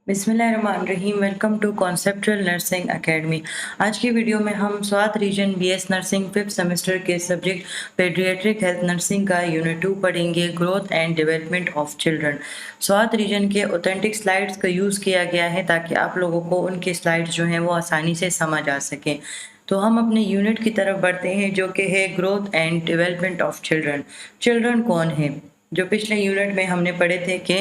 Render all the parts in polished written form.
बिस्मिल्लाहिर्रहमानिर्रहीम। Welcome to conceptual nursing academy. आज की वीडियो में हम Swat region BS nursing 5th semester के सब्जेक्ट पेडियाट्रिक हेल्थ नर्सिंग का यूनिट 2 पढ़ेंगे, growth and development of children. Swat region के ऑथेंटिक स्लाइड्स का यूज़ किया गया है ताकि आप लोगों को उनके स्लाइड्स जो हैं वो आसानी से समझ आ सकें। तो हम अपने यूनिट की तरफ बढ़ते हैं जो कि है growth and development of children. Children कौन है? जो पिछले यूनिट में हमने पढ़े थे कि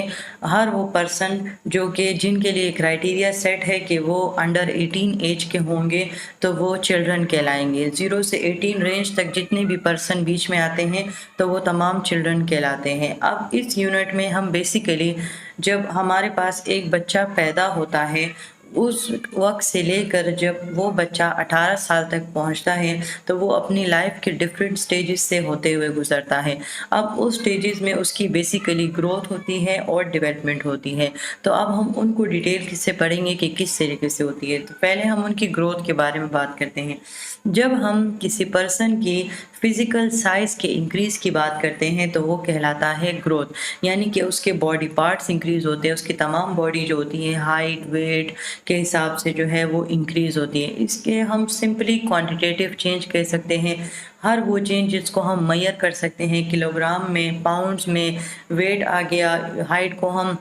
हर वो पर्सन जो कि जिनके लिए क्राइटेरिया सेट है कि वो अंडर 18 एज के होंगे तो वो चिल्ड्रन कहलाएंगे। 0 से 18 रेंज तक जितने भी पर्सन बीच में आते हैं तो वो तमाम चिल्ड्रन कहलाते हैं। अब इस यूनिट में हम बेसिकली जब हमारे पास एक बच्चा पैदा होता है उस वक्त से लेकर जब वो बच्चा 18 साल तक पहुंचता है तो वो अपनी लाइफ के डिफरेंट स्टेजेस से होते हुए गुजरता है। अब उस स्टेजेस में उसकी बेसिकली ग्रोथ होती है और डेवलपमेंट होती है। तो अब हम उनको डिटेल से पढ़ेंगे कि किस तरीके से होती है। तो पहले हम उनकी ग्रोथ के बारे में बात करते हैं। जब हम किसी पर्सन की फिजिकल साइज के इंक्रीज की बात करते हैं तो वो कहलाता है ग्रोथ, यानी कि उसके बॉडी पार्ट्स इंक्रीज होते हैं, उसकी तमाम बॉडी जो होती है हाइट वेट के हिसाब से जो है वो इंक्रीज होती है। इसके हम सिंपली क्वांटिटेटिव चेंज कह सकते हैं। हर वो चेंज जिसको हम मेजर कर सकते हैं किलोग्राम में, पाउंड्स में, वेट आ गया, हाइट को हम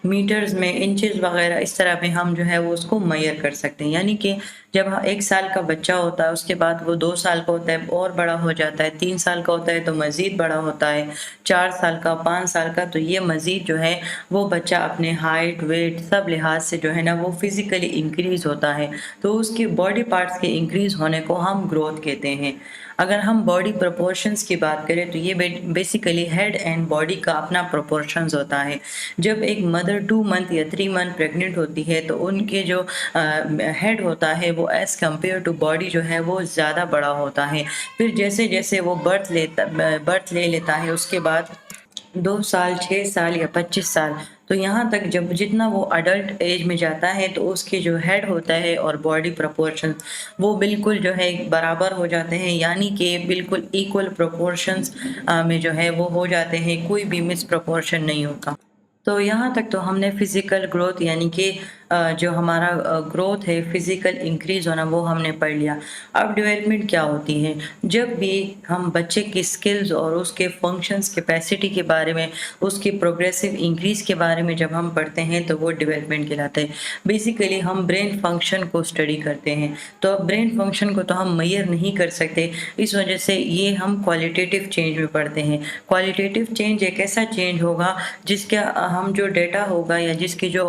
मीटर्स में, इंचेस वगैरह इस तरह में हम जो है वो उसको मेजर कर सकते हैं। यानी कि जब 1 साल का बच्चा होता है उसके बाद वो 2 साल का होता है और बड़ा हो जाता है, 3 साल का होता है तो मज़ीद बड़ा होता है, 4 साल का, 5 साल का, तो ये मज़ीद जो है वो बच्चा अपने हाइट वेट सब लिहाज से जो है ना वो फिज़िकली इंक्रीज़ होता है। तो उसके बॉडी पार्ट्स के इंक्रीज़ होने को हम ग्रोथ कहते हैं। अगर हम बॉडी प्रोपोर्शंस की बात करें तो ये बेसिकली हेड एंड बॉडी का अपना प्रोपोर्शंस होता है। जब एक मदर 2 मंथ या 3 मंथ प्रेग्नेंट होती है तो उनके जो हेड होता है वो एज़ कम्पेयर टू बॉडी जो है वो ज़्यादा बड़ा होता है। फिर जैसे जैसे वो बर्थ ले लेता है उसके बाद 2 साल, 6 साल या 25 साल, तो यहाँ तक जब जितना वो अडल्ट एज में जाता है तो उसके जो हेड होता है और बॉडी प्रोपोर्शन वो बिल्कुल जो है बराबर हो जाते हैं, यानी कि बिल्कुल इक्वल प्रोपोर्शंस में जो है वो हो जाते हैं, कोई भी मिस प्रोपोर्शन नहीं होता। तो यहाँ तक तो हमने फिज़िकल ग्रोथ यानी कि जो हमारा ग्रोथ है, फिज़िकल इंक्रीज़ होना, वो हमने पढ़ लिया। अब डेवलपमेंट क्या होती है? जब भी हम बच्चे की स्किल्स और उसके फंक्शंस कैपेसिटी के बारे में, उसकी प्रोग्रेसिव इंक्रीज़ के बारे में जब हम पढ़ते हैं तो वो डेवलपमेंट कहलाता है। बेसिकली हम ब्रेन फंक्शन को स्टडी करते हैं, तो अब ब्रेन फंक्शन को तो हम मेजर नहीं कर सकते, इस वजह से ये हम क्वालिटेटिव चेंज में पढ़ते हैं। क्वालिटेटिव चेंज एक ऐसा चेंज होगा जिसका हम जो डेटा होगा या जिसकी जो